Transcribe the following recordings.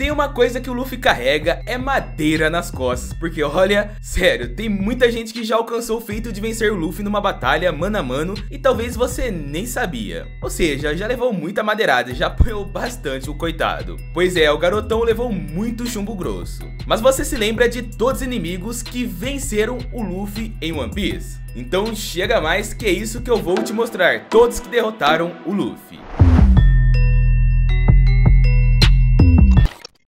tem uma coisa que o Luffy carrega, é madeira nas costas, porque olha, sério, tem muita gente que já alcançou o feito de vencer o Luffy numa batalha mano a mano e talvez você nem sabia. Ou seja, já levou muita madeirada, já apanhou bastante o coitado. Pois é, o garotão levou muito chumbo grosso. Mas você se lembra de todos os inimigos que venceram o Luffy em One Piece? Então chega mais que é isso que eu vou te mostrar, todos que derrotaram o Luffy.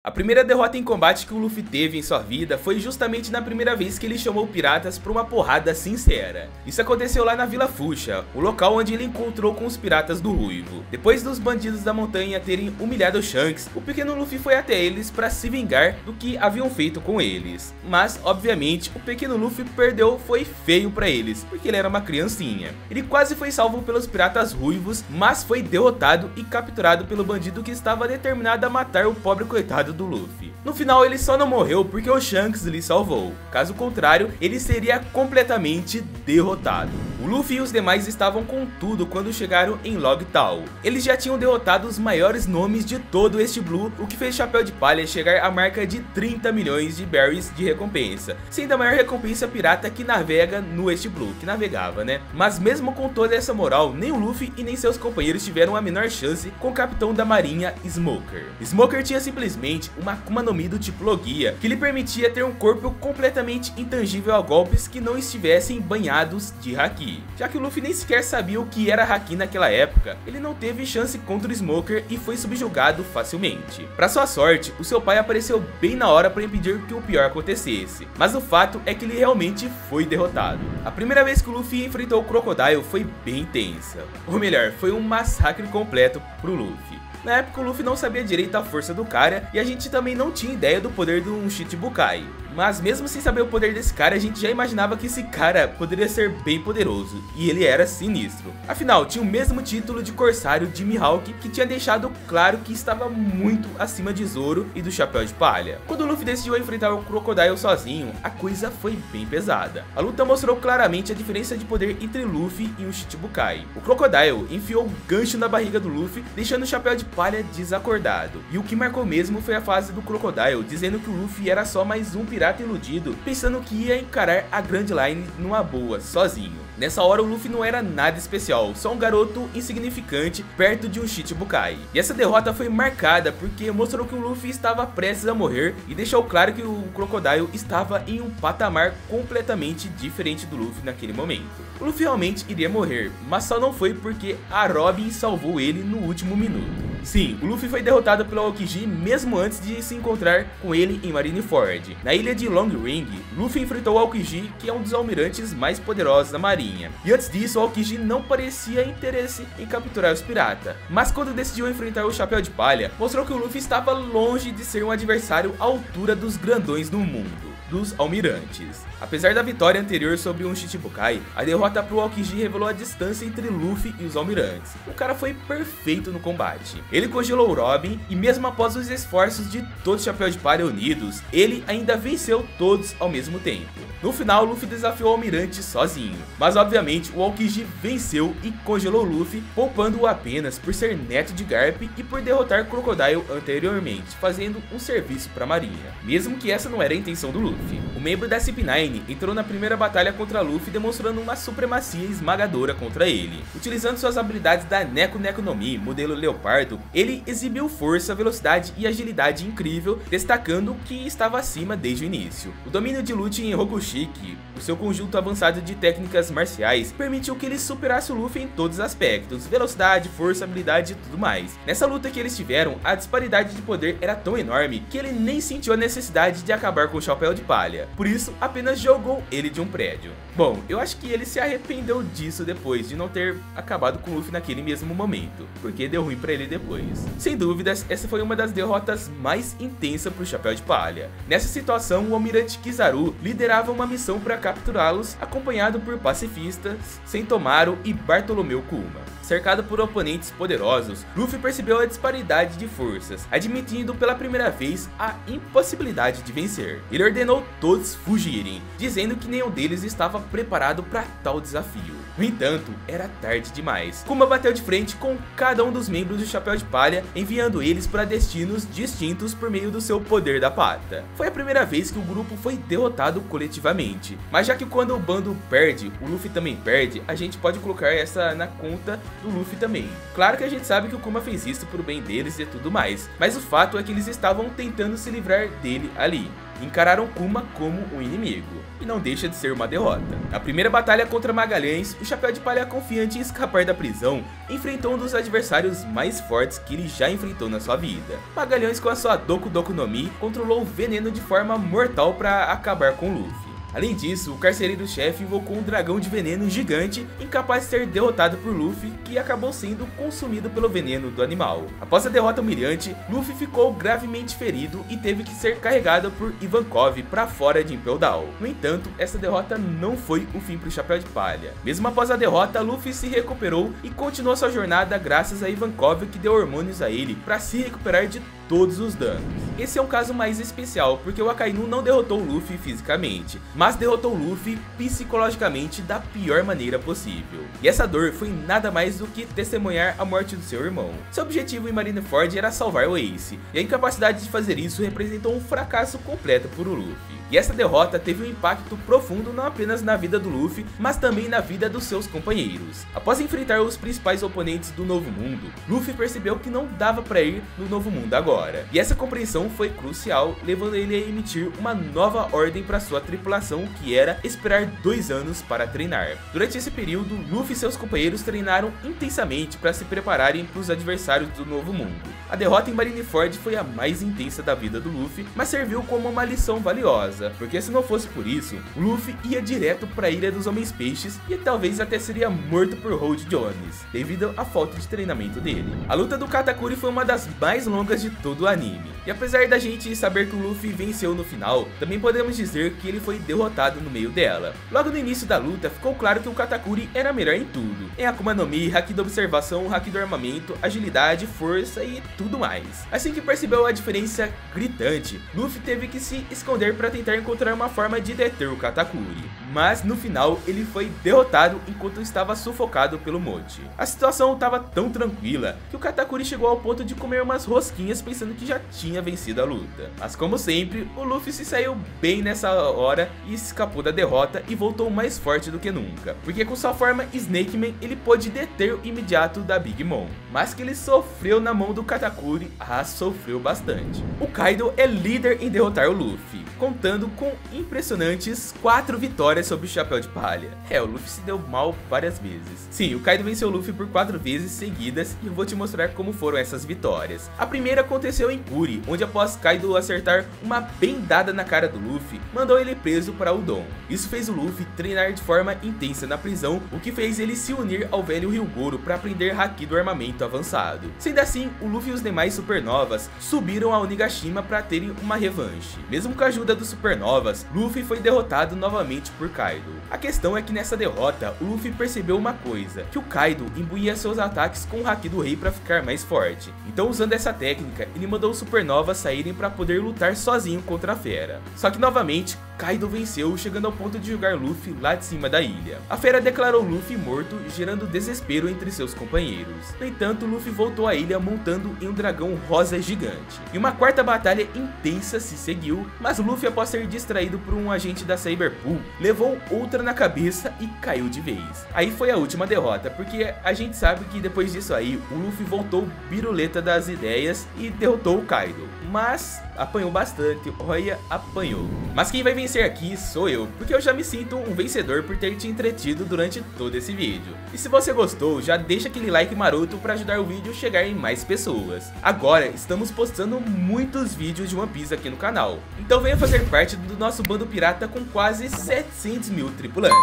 A primeira derrota em combate que o Luffy teve em sua vida foi justamente na primeira vez que ele chamou piratas para uma porrada sincera. Isso aconteceu lá na Vila Fucha, o local onde ele encontrou com os piratas do Ruivo. Depois dos bandidos da montanha terem humilhado o Shanks, o pequeno Luffy foi até eles para se vingar do que haviam feito com eles. Mas, obviamente, o pequeno Luffy perdeu foi feio para eles, porque ele era uma criancinha. Ele quase foi salvo pelos piratas ruivos, mas foi derrotado e capturado pelo bandido que estava determinado a matar o pobre coitado do Luffy. No final ele só não morreu porque o Shanks lhe salvou, caso contrário ele seria completamente derrotado. O Luffy e os demais estavam com tudo quando chegaram em Log Town. Eles já tinham derrotado os maiores nomes de todo este Blue, o que fez Chapéu de Palha chegar à marca de 30 milhões de berries de recompensa, sendo a maior recompensa pirata que navega no West Blue, que navegava, né? Mas mesmo com toda essa moral, nem o Luffy e nem seus companheiros tiveram a menor chance com o capitão da marinha Smoker. Smoker tinha simplesmente uma Akuma no Mi do tipo Logia, que lhe permitia ter um corpo completamente intangível a golpes que não estivessem banhados de Haki. Já que o Luffy nem sequer sabia o que era Haki naquela época, ele não teve chance contra o Smoker e foi subjugado facilmente. Para sua sorte, o seu pai apareceu bem na hora para impedir que o pior acontecesse, mas o fato é que ele realmente foi derrotado. A primeira vez que o Luffy enfrentou o Crocodile foi bem tensa, ou melhor, foi um massacre completo pro Luffy. Na época o Luffy não sabia direito a força do cara e a gente também não tinha ideia do poder do Shichibukai. Mas mesmo sem saber o poder desse cara, a gente já imaginava que esse cara poderia ser bem poderoso, e ele era sinistro. Afinal, tinha o mesmo título de Corsário de Mihawk, que tinha deixado claro que estava muito acima de Zoro e do Chapéu de Palha. Quando o Luffy decidiu enfrentar o Crocodile sozinho, a coisa foi bem pesada. A luta mostrou claramente a diferença de poder entre Luffy e o Shichibukai. O Crocodile enfiou um gancho na barriga do Luffy, deixando o Chapéu de Palha desacordado. E o que marcou mesmo foi a fase do Crocodile, dizendo que o Luffy era só mais um pirata iludido, pensando que ia encarar a Grand Line numa boa, sozinho. Nessa hora o Luffy não era nada especial, só um garoto insignificante perto de um Shichibukai. E essa derrota foi marcada porque mostrou que o Luffy estava prestes a morrer e deixou claro que o Crocodile estava em um patamar completamente diferente do Luffy naquele momento. O Luffy realmente iria morrer, mas só não foi porque a Robin salvou ele no último minuto. Sim, o Luffy foi derrotado pelo Aokiji mesmo antes de se encontrar com ele em Marineford. Na ilha de Long Ring, Luffy enfrentou o Aokiji, que é um dos almirantes mais poderosos da marinha. E antes disso, o Aokiji não parecia interesse em capturar os piratas. Mas quando decidiu enfrentar o Chapéu de Palha, mostrou que o Luffy estava longe de ser um adversário à altura dos grandões do mundo, dos almirantes. Apesar da vitória anterior sobre um Shichibukai, a derrota pro Aokiji revelou a distância entre Luffy e os almirantes. O cara foi perfeito no combate. Ele congelou o Robin e mesmo após os esforços de todos os Chapéu de Palha unidos, ele ainda venceu todos ao mesmo tempo. No final, Luffy desafiou o almirante sozinho, mas obviamente o Aokiji venceu e congelou Luffy, poupando-o apenas por ser neto de Garp e por derrotar Crocodile anteriormente, fazendo um serviço para a marinha, mesmo que essa não era a intenção do Luffy. O membro da CP9 entrou na primeira batalha contra Luffy, demonstrando uma supremacia esmagadora contra ele. Utilizando suas habilidades da Neko Neko no Mi, modelo Leopardo, ele exibiu força, velocidade e agilidade incrível, destacando que estava acima desde o início. O domínio de Luffy em Rokushiki, o seu conjunto avançado de técnicas marciais, permitiu que ele superasse o Luffy em todos os aspectos, velocidade, força, habilidade e tudo mais. Nessa luta que eles tiveram, a disparidade de poder era tão enorme que ele nem sentiu a necessidade de acabar com o Chapéu de Palha, por isso apenas jogou ele de um prédio. Bom, eu acho que ele se arrependeu disso depois, de não ter acabado com o Luffy naquele mesmo momento, porque deu ruim pra ele depois. Sem dúvidas, essa foi uma das derrotas mais intensas pro Chapéu de Palha. Nessa situação, o almirante Kizaru liderava uma missão para capturá-los, acompanhado por pacifistas, Sentomaru e Bartolomeu Kuma. Cercado por oponentes poderosos, Luffy percebeu a disparidade de forças, admitindo pela primeira vez a impossibilidade de vencer. Ele ordenou todos fugirem, dizendo que nenhum deles estava preparado para tal desafio. No entanto, era tarde demais. Kuma bateu de frente com cada um dos membros do Chapéu de Palha, enviando eles para destinos distintos por meio do seu poder da pata. Foi a primeira vez que o grupo foi derrotado coletivamente, mas já que quando o bando perde, o Luffy também perde, a gente pode colocar essa na conta do Luffy também. Claro que a gente sabe que o Kuma fez isso pro bem deles e tudo mais, mas o fato é que eles estavam tentando se livrar dele ali. Encararam Kuma como um inimigo, e não deixa de ser uma derrota. Na primeira batalha contra Magalhães, o Chapéu de Palha, confiante em escapar da prisão, enfrentou um dos adversários mais fortes que ele já enfrentou na sua vida. Magalhães, com a sua Doku Doku no Mi, controlou o veneno de forma mortal para acabar com Luffy. Além disso, o carcereiro-chefe invocou um dragão de veneno gigante, incapaz de ser derrotado por Luffy, que acabou sendo consumido pelo veneno do animal. Após a derrota humilhante, Luffy ficou gravemente ferido e teve que ser carregado por Ivankov para fora de Impel Down. No entanto, essa derrota não foi o fim para o Chapéu de Palha. Mesmo após a derrota, Luffy se recuperou e continuou sua jornada graças a Ivankov, que deu hormônios a ele para se recuperar de todos os danos. Esse é um caso mais especial, porque o Akainu não derrotou o Luffy fisicamente, mas derrotou o Luffy psicologicamente da pior maneira possível. E essa dor foi nada mais do que testemunhar a morte do seu irmão. Seu objetivo em Marineford era salvar o Ace, e a incapacidade de fazer isso representou um fracasso completo para o Luffy. E essa derrota teve um impacto profundo não apenas na vida do Luffy, mas também na vida dos seus companheiros. Após enfrentar os principais oponentes do Novo Mundo, Luffy percebeu que não dava para ir no Novo Mundo agora. E essa compreensão foi crucial, levando ele a emitir uma nova ordem para sua tripulação, que era esperar 2 anos para treinar. Durante esse período, Luffy e seus companheiros treinaram intensamente para se prepararem para os adversários do Novo Mundo. A derrota em Marineford foi a mais intensa da vida do Luffy, mas serviu como uma lição valiosa, porque se não fosse por isso, o Luffy ia direto para a Ilha dos Homens Peixes e talvez até seria morto por Road Jones, devido à falta de treinamento dele. A luta do Katakuri foi uma das mais longas de todo o anime, e apesar da gente saber que o Luffy venceu no final, também podemos dizer que ele foi derrotado no meio dela. Logo no início da luta, ficou claro que o Katakuri era melhor em tudo, em Akuma no Mi, Haki da Observação, Haki do Armamento, agilidade, força e tudo mais. Assim que percebeu a diferença gritante, Luffy teve que se esconder para tentar encontrar uma forma de deter o Katakuri, mas no final ele foi derrotado enquanto estava sufocado pelo Mochi. A situação estava tão tranquila que o Katakuri chegou ao ponto de comer umas rosquinhas pensando que já tinha vencido a luta. Mas como sempre, o Luffy se saiu bem nessa hora e escapou da derrota e voltou mais forte do que nunca, porque com sua forma Snake Man ele pôde deter o imediato da Big Mom. Mas que ele sofreu na mão do Katakuri, sofreu bastante. O Kaido é líder em derrotar o Luffy, contando com impressionantes 4 vitórias sobre o Chapéu de Palha. O Luffy se deu mal várias vezes. Sim, o Kaido venceu o Luffy por 4 vezes seguidas e eu vou te mostrar como foram essas vitórias. A primeira aconteceu em Kuri, onde após Kaido acertar uma bem dada na cara do Luffy, mandou ele preso para Udon. Isso fez o Luffy treinar de forma intensa na prisão, o que fez ele se unir ao velho Ryugoro para aprender Haki do Armamento avançado. Sendo assim, o Luffy e os demais Supernovas subiram a Onigashima para terem uma revanche. Mesmo com a ajuda dos Supernovas, Luffy foi derrotado novamente por Kaido. A questão é que nessa derrota, o Luffy percebeu uma coisa, que o Kaido imbuía seus ataques com o Haki do Rei para ficar mais forte. Então, usando essa técnica, ele mandou os Supernovas saírem para poder lutar sozinho contra a fera. Só que novamente, Kaido venceu, chegando ao ponto de jogar Luffy lá de cima da ilha. A fera declarou Luffy morto, gerando desespero entre seus companheiros. No entanto, Luffy voltou à ilha montando em um dragão rosa gigante. E uma quarta batalha intensa se seguiu, mas Luffy, após ser distraído por um agente da Cyberpool, levou outra na cabeça e caiu de vez. Aí foi a última derrota, porque a gente sabe que depois disso aí, o Luffy voltou biruleta das ideias e derrotou o Kaido. Mas apanhou bastante, olha, apanhou. Mas quem vai vencer aqui sou eu, porque eu já me sinto um vencedor por ter te entretido durante todo esse vídeo. E se você gostou, já deixa aquele like maroto para ajudar o vídeo a chegar em mais pessoas. Agora estamos postando muitos vídeos de One Piece aqui no canal, então venha fazer parte do nosso bando pirata com quase 700 mil tripulantes.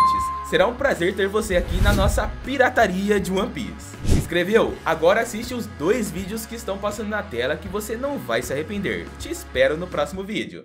Será um prazer ter você aqui na nossa pirataria de One Piece. Se inscreveu? Agora assiste os 2 vídeos que estão passando na tela que você não vai se arrepender. Te espero no próximo vídeo.